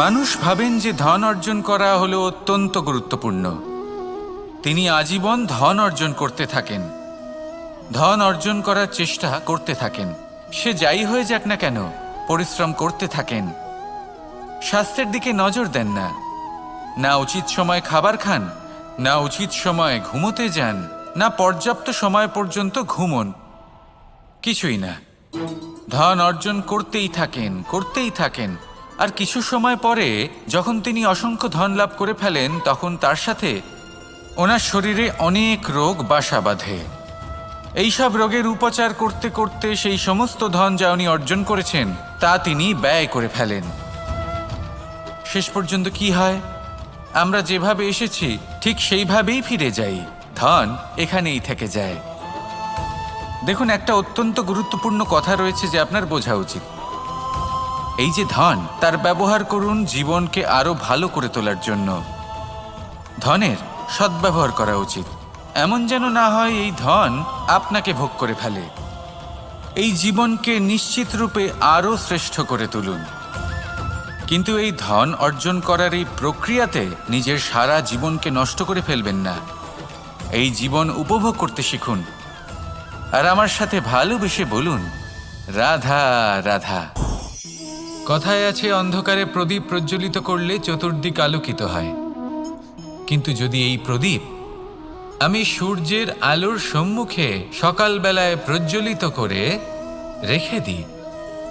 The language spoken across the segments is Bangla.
মানুষ ভাবেন যে ধন অর্জন করা হলো অত্যন্ত গুরুত্বপূর্ণ। তিনি আজীবন ধন অর্জন করতে থাকেন, ধন অর্জন করার চেষ্টা করতে থাকেন। সে যাই হয়ে যাক না কেন, পরিশ্রম করতে থাকেন। স্বাস্থ্যের দিকে নজর দেন না, না উচিত সময় খাবার খান, না উচিত সময়ে ঘুমোতে যান, না পর্যাপ্ত সময় পর্যন্ত ঘুমন, কিছুই না। ধন অর্জন করতেই থাকেন, করতেই থাকেন। আর কিছু সময় পরে যখন তিনি অসংখ্য ধন লাভ করে ফেলেন, তখন তার সাথে ওনার শরীরে অনেক রোগ বাসা বাঁধে। এইসব রোগের উপচার করতে করতে সেই সমস্ত ধন যা উনি অর্জন করেছেন তা তিনি ব্যয় করে ফেলেন। শেষ পর্যন্ত কি হয়? আমরা যেভাবে এসেছি ঠিক সেইভাবেই ফিরে যাই, ধন এখানেই থেকে যায়। দেখুন, একটা অত্যন্ত গুরুত্বপূর্ণ কথা রয়েছে যে আপনার বোঝা উচিত। এই যে ধন, তার ব্যবহার করুন জীবনকে আরো ভালো করে তোলার জন্য। ধনের সদ্ব্যবহার করা উচিত, এমন যেন না হয় এই ধন আপনাকে ভোগ করে ফেলে। এই জীবনকে নিশ্চিত রূপে আরো শ্রেষ্ঠ করে তুলুন। কিন্তু এই ধন অর্জন করার এই প্রক্রিয়াতে নিজের সারা জীবনকে নষ্ট করে ফেলবেন না। এই জীবন উপভোগ করতে শিখুন। আর আমার সাথে ভালোবেসে বলুন, রাধা রাধা। কথায় আছে, অন্ধকারে প্রদীপ প্রজ্বলিত করলে চতুর্দিক আলোকিত হয়। কিন্তু যদি এই প্রদীপ আমি সূর্যের আলোর সম্মুখে সকালবেলায় প্রজ্বলিত করে রেখে দিই,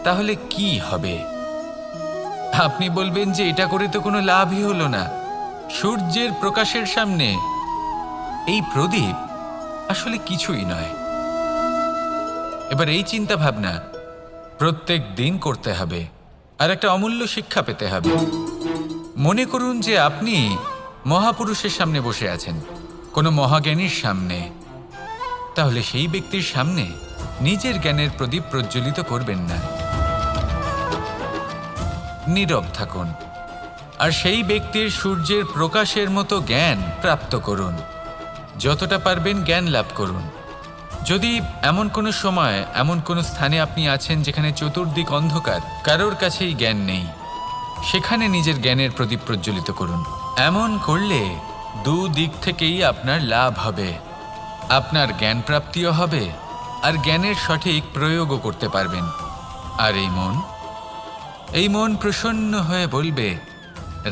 তাহলে কি হবে? আপনি বলবেন যে এটা করে তো কোনো লাভই হলো না। সূর্যের প্রকাশের সামনে এই প্রদীপ আসলে কিছুই নয়। এবার এই চিন্তা ভাবনা প্রত্যেক দিন করতে হবে, আর একটা অমূল্য শিক্ষা পেতে হবে। মনে করুন যে আপনি মহাপুরুষের সামনে বসে আছেন, কোনো মহাজ্ঞানীর সামনে। তাহলে সেই ব্যক্তির সামনে নিজের জ্ঞানের প্রদীপ প্রজ্বলিত করবেন না, নীরব থাকুন। আর সেই ব্যক্তির সূর্যের প্রকাশের মতো জ্ঞান প্রাপ্ত করুন। যতটা পারবেন জ্ঞান লাভ করুন। যদি এমন কোনো সময়, এমন কোনো স্থানে আপনি আছেন যেখানে চতুর্দিক অন্ধকার, কারোর কাছেই জ্ঞান নেই, সেখানে নিজের জ্ঞানের প্রদীপ প্রজ্বলিত করুন। এমন করলে দুদিক থেকেই আপনার লাভ হবে। আপনার জ্ঞান প্রাপ্তিও হবে, আর জ্ঞানের সঠিক প্রয়োগও করতে পারবেন। আর এই মন প্রসন্ন হয়ে বলবে,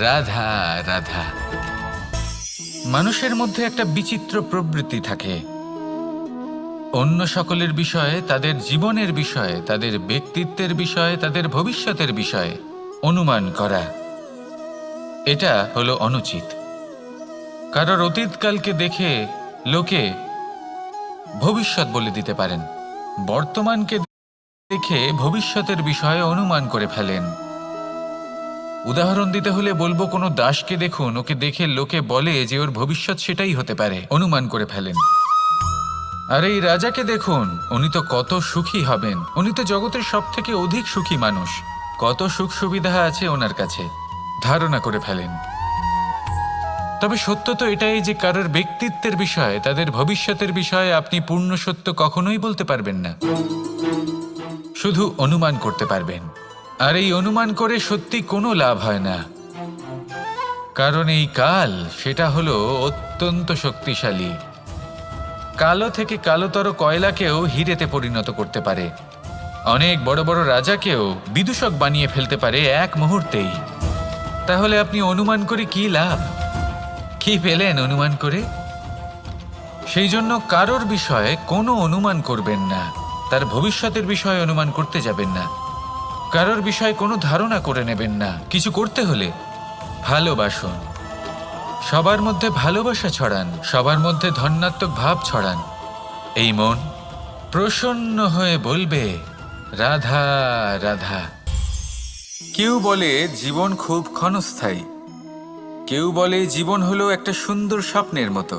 রাধা রাধা। মানুষের মধ্যে একটা বিচিত্র প্রবৃত্তি থাকে, অন্য সকলের বিষয়ে, তাদের জীবনের বিষয়ে, তাদের ব্যক্তিত্বের বিষয়ে, তাদের ভবিষ্যতের বিষয়ে অনুমান করা। এটা হলো অনুচিত। কারোর অতীতকালকে দেখে লোকে ভবিষ্যৎ বলে দিতে পারেন, বর্তমানকে দেখে ভবিষ্যতের বিষয়ে অনুমান করে ফেলেন। উদাহরণ দিতে হলে বলবো, কোনো দাসকে দেখুন, ওকে দেখে লোকে বলে যে ওর ভবিষ্যৎ সেটাই হতে পারে, অনুমান করে ফেলেন। আর এই রাজাকে দেখুন, উনি তো কত সুখী হবেন, উনি তো জগতের সব থেকে অধিক সুখী মানুষ, কত সুখ সুবিধা আছে ওনার কাছে, ধারণা করে ফেলেন। তবে সত্য তো এটাই যে কারোর ব্যক্তিত্বের বিষয়ে, তাদের ভবিষ্যতের বিষয়ে আপনি পূর্ণ সত্য কখনোই বলতে পারবেন না, শুধু অনুমান করতে পারবেন। আর এই অনুমান করে সত্যি কোনো লাভ হয় না, কারণ এই কাল সেটা হলো অত্যন্ত শক্তিশালী। কালো থেকে কালোতর কয়লাকেও হীরেতে পরিণত করতে পারে, অনেক বড় বড় রাজাকেও বিদূষক বানিয়ে ফেলতে পারে এক মুহূর্তেই। তাহলে আপনি অনুমান করে কি লাভ? কি পেলেন অনুমান করে? সেই জন্য কারোর বিষয়ে কোনো অনুমান করবেন না, তার ভবিষ্যতের বিষয়ে অনুমান করতে যাবেন না, কারোর বিষয়ে কোনো ধারণা করে নেবেন না। কিছু করতে হলে ভালোবাসুন, সবার মধ্যে ভালোবাসা ছড়ান, সবার মধ্যে ধন্যাত্মক ভাব ছড়ান। এই মন প্রসন্ন হয়ে বলবে, রাধা রাধা। কেউ বলে জীবন খুব ক্ষণস্থায়ী, কেউ বলে জীবন হলো একটা সুন্দর স্বপ্নের মতো,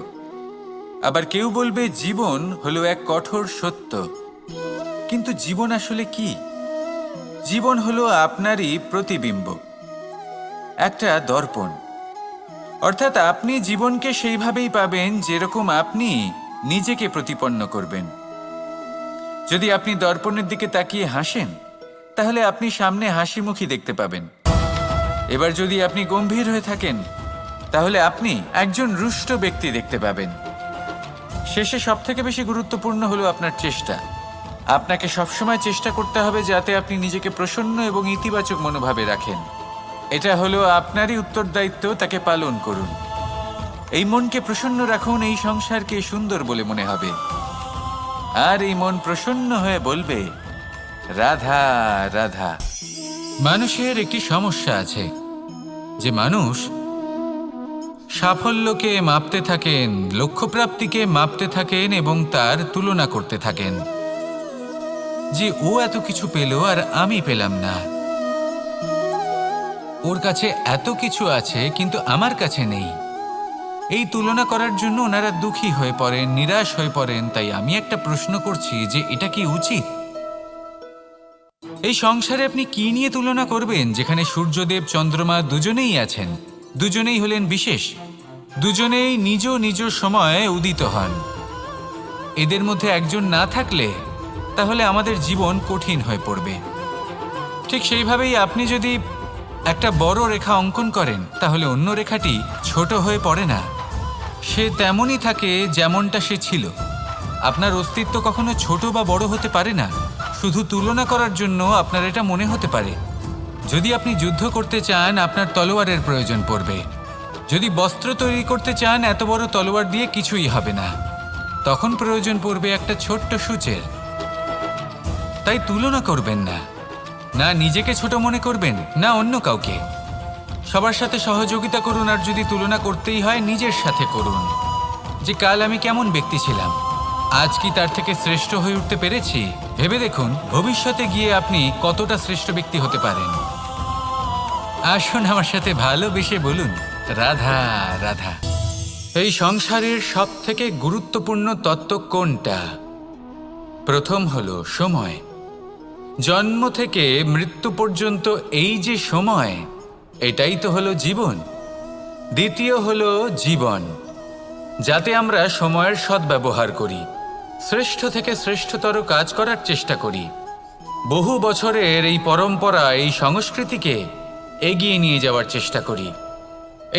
আবার কেউ বলবে জীবন হলো এক কঠোর সত্য। কিন্তু জীবন আসলে কি? জীবন হলো আপনারই প্রতিবিম্ব, একটা দর্পণ। অর্থাৎ আপনি জীবনকে সেইভাবেই পাবেন যেরকম আপনি নিজেকে প্রতিপন্ন করবেন। যদি আপনি দর্পণের দিকে তাকিয়ে হাসেন, তাহলে আপনি সামনে হাসি মুখী দেখতে পাবেন, এবার যদি আপনি গম্ভীর হয়ে থাকেন তাহলে আপনি একজন রুষ্ট ব্যক্তি দেখতে পাবেন। শেষে সবথেকে বেশি গুরুত্বপূর্ণ হলো আপনার চেষ্টা। আপনাকে সবসময় চেষ্টা করতে হবে যাতে আপনি নিজেকে প্রসন্ন এবং ইতিবাচক মনোভাবে রাখেন। এটা হলো আপনারই উত্তরদায়িত্ব, তাকে পালন করুন। এই মনকে প্রসন্ন রাখুন, এই সংসারকে সুন্দর বলে মনে হবে। আর এই মন প্রসন্ন হয়ে বলবে, রাধা রাধা। মানুষের একটি সমস্যা আছে যে মানুষ সাফল্যকে মাপতে থাকেন, লক্ষ্যপ্রাপ্তিকে মাপতে থাকেন এবং তার তুলনা করতে থাকেন যে ও এত কিছু পেল আর আমি পেলাম না, ওর কাছে এত কিছু আছে কিন্তু আমার কাছে নেই। এই তুলনা করার জন্য ওনারা দুঃখী হয়ে পড়েন, নিরাশ হয়ে পড়েন। তাই আমি একটা প্রশ্ন করছি যে এটা কি উচিত? এই সংসারে আপনি কি নিয়ে তুলনা করবেন, যেখানে সূর্যদেব চন্দ্রমা দুজনেই আছেন, দুজনেই হলেন বিশেষ, দুজনেই নিজ নিজ সময়ে উদিত হন। এদের মধ্যে একজন না থাকলে তাহলে আমাদের জীবন কঠিন হয়ে পড়বে। ঠিক সেইভাবেই আপনি যদি একটা বড় রেখা অঙ্কন করেন তাহলে অন্য রেখাটি ছোট হয়ে পড়ে না, সে তেমনই থাকে যেমনটা সে ছিল। আপনার অস্তিত্ব কখনো ছোট বা বড় হতে পারে না, শুধু তুলনা করার জন্য আপনার এটা মনে হতে পারে। যদি আপনি যুদ্ধ করতে চান আপনার তলোয়ারের প্রয়োজন পড়বে। যদি বস্ত্র তৈরি করতে চান এত বড় তলোয়ার দিয়ে কিছুই হবে না, তখন প্রয়োজন পড়বে একটা ছোট্ট সূচের। তাই তুলনা করবেন না, না নিজেকে ছোট মনে করবেন না অন্য কাউকে। সবার সাথে সহযোগিতা করুন, আর যদি তুলনা করতেই হয় নিজের সাথে করুন, যে কাল আমি কেমন ব্যক্তি ছিলাম, আজ কি তার থেকে শ্রেষ্ঠ হয়ে উঠতে পেরেছি। ভেবে দেখুন ভবিষ্যতে গিয়ে আপনি কতটা শ্রেষ্ঠ ব্যক্তি হতে পারেন। আসুন আমার সাথে ভালোবেসে বলুন, রাধা রাধা। এই সংসারের সব থেকে গুরুত্বপূর্ণ তত্ত্ব কোনটা? প্রথম হলো সময়। জন্ম থেকে মৃত্যু পর্যন্ত এই যে সময়, এটাই তো হলো জীবন। দ্বিতীয় হলো জীবন, যাতে আমরা সময়ের সদ্ব্যবহার করি, শ্রেষ্ঠ থেকে শ্রেষ্ঠতর কাজ করার চেষ্টা করি। বহু বছরের এই পরম্পরা, এই সংস্কৃতিকে এগিয়ে নিয়ে যাওয়ার চেষ্টা করি।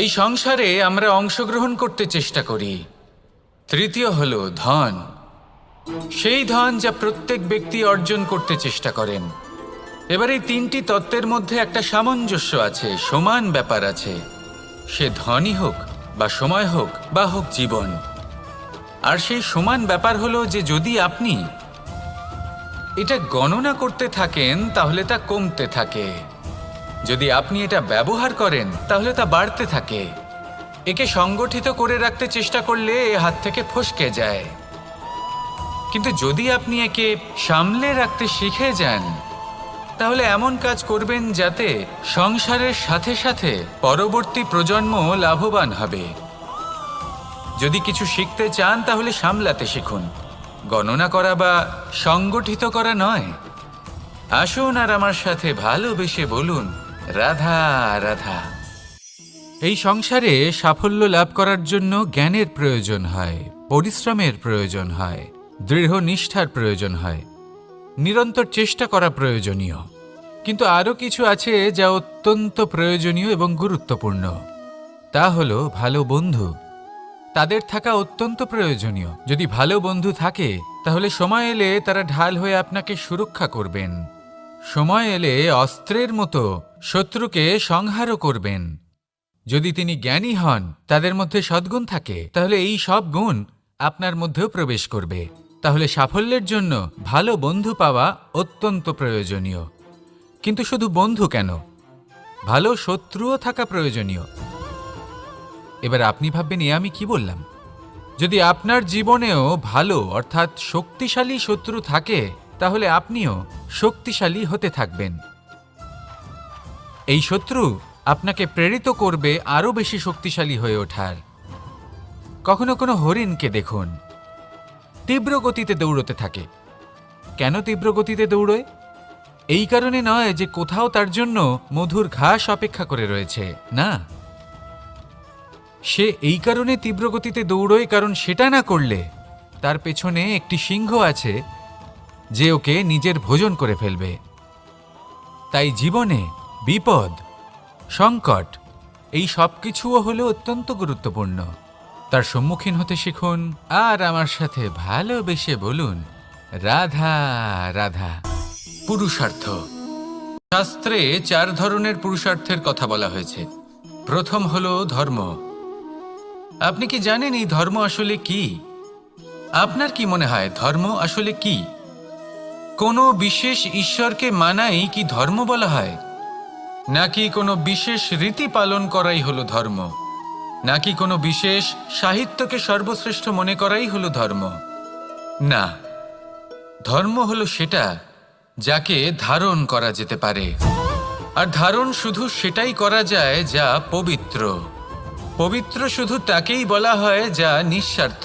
এই সংসারে আমরা অংশগ্রহণ করতে চেষ্টা করি। তৃতীয় হলো ধন, সেই ধন যা প্রত্যেক ব্যক্তি অর্জন করতে চেষ্টা করেন। এবার এই তিনটি তত্ত্বের মধ্যে একটা সামঞ্জস্য আছে, সমান ব্যাপার আছে, সে ধনই হোক বা সময় হোক বা হোক জীবন। আর সেই সমান ব্যাপার হলো যে যদি আপনি এটা গণনা করতে থাকেন তাহলে তা কমতে থাকে, যদি আপনি এটা ব্যবহার করেন তাহলে তা বাড়তে থাকে। একে সংগঠিত করে রাখতে চেষ্টা করলে এ হাত থেকে ফসকে যায়, কিন্তু যদি আপনি একে সামলে রাখতে শিখে যান তাহলে এমন কাজ করবেন যাতে সংসারের সাথে সাথে পরবর্তী প্রজন্ম লাভবান হবে। যদি কিছু শিখতে চান তাহলে সামলাতে শিখুন, গণনা করা বা সংগঠিত করা নয়। আসুন আর আমার সাথে ভালোবেসে বলুন, রাধা রাধা। এই সংসারে সাফল্য লাভ করার জন্য জ্ঞানের প্রয়োজন হয়, পরিশ্রমের প্রয়োজন হয়, দৃঢ় নিষ্ঠার প্রয়োজন হয়, নিরন্তর চেষ্টা করা প্রয়োজনীয়। কিন্তু আরও কিছু আছে যা অত্যন্ত প্রয়োজনীয় এবং গুরুত্বপূর্ণ। তা হলো ভালো বন্ধু। তাদের থাকা অত্যন্ত প্রয়োজনীয়। যদি ভালো বন্ধু থাকে তাহলে সময় এলে তারা ঢাল হয়ে আপনাকে সুরক্ষা করবেন। সময় এলে অস্ত্রের মতো শত্রুকে সংহারও করবেন। যদি তিনি জ্ঞানী হন, তাদের মধ্যে সদ্গুণ থাকে, তাহলে এই সব গুণ আপনার মধ্যেও প্রবেশ করবে। তাহলে সাফল্যের জন্য ভালো বন্ধু পাওয়া অত্যন্ত প্রয়োজনীয়। কিন্তু শুধু বন্ধু কেন, ভালো শত্রুও থাকা প্রয়োজনীয়। এবার আপনি ভাববেন, এ আমি কি বললাম? যদি আপনার জীবনেও ভালো অর্থাৎ শক্তিশালী শত্রু থাকে তাহলে আপনিও শক্তিশালী হতে থাকবেন। এই শত্রু আপনাকে প্রেরিত করবে আরও বেশি শক্তিশালী হয়ে ওঠার। কখনো কোনো হরিণকে দেখুন, তীব্র গতিতে দৌড়তে থাকে। কেন তীব্র গতিতে দৌড়য়? এই কারণে নয় যে কোথাও তার জন্য মধুর ঘাস অপেক্ষা করে রয়েছে, না। সে এই কারণে তীব্র গতিতে দৌড়য় কারণ সেটা না করলে তার পেছনে একটি সিংহ আছে যে ওকে নিজের ভোজন করে ফেলবে। তাই জীবনে বিপদ, সংকট, এই সব কিছুও হলো অত্যন্ত গুরুত্বপূর্ণ। তার সম্মুখীন হতে শিখুন আর আমার সাথে ভালোবেসে বলুন, রাধা রাধা। পুরুষার্থ। শাস্ত্রে 4 ধরনের পুরুষার্থের কথা বলা হয়েছে। প্রথম হলো ধর্ম। আপনি কি জানেন এই ধর্ম আসলে কি? আপনার কি মনে হয় ধর্ম আসলে কি? কোনো বিশেষ ঈশ্বরকে মানাই কি ধর্ম বলা হয়? নাকি কোনো বিশেষ রীতি পালন করাই হলো ধর্ম? নাকি কোনো বিশেষ সাহিত্যকে সর্বশ্রেষ্ঠ মনে করাই হলো ধর্ম? না, ধর্ম হলো সেটা যাকে ধারণ করা যেতে পারে। আর ধারণ শুধু সেটাই করা যায় যা পবিত্র। পবিত্র শুধু তাকেই বলা হয় যা নিঃস্বার্থ,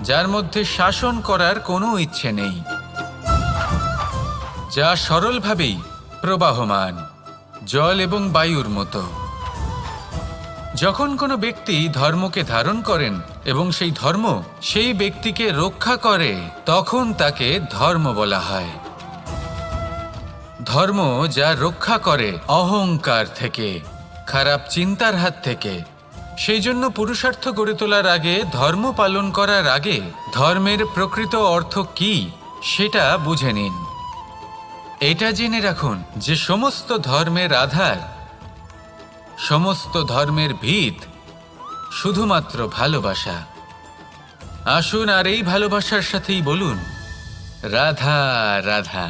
যার মধ্যে শাসন করার কোনো ইচ্ছে নেই, যা সরলভাবেই প্রবাহমান, জল এবং বায়ুর মতো। যখন কোনো ব্যক্তি ধর্মকে ধারণ করেন এবং সেই ধর্ম সেই ব্যক্তিকে রক্ষা করে, তখন তাকে ধর্ম বলা হয়। ধর্ম যা রক্ষা করে অহংকার থেকে, খারাপ চিন্তার হাত থেকে। সেই জন্য পুরুষার্থ গড়ে তোলার আগে, ধর্ম পালন করার আগে ধর্মের প্রকৃত অর্থ কি সেটা বুঝে নিন। এটা জেনে রাখুন যে সমস্ত ধর্মের আধার, সমস্ত ধর্মের ভিত শুধুমাত্র ভালোবাসা। আসুন আর এই ভালোবাসার সাথেই বলুন, রাধা রাধা।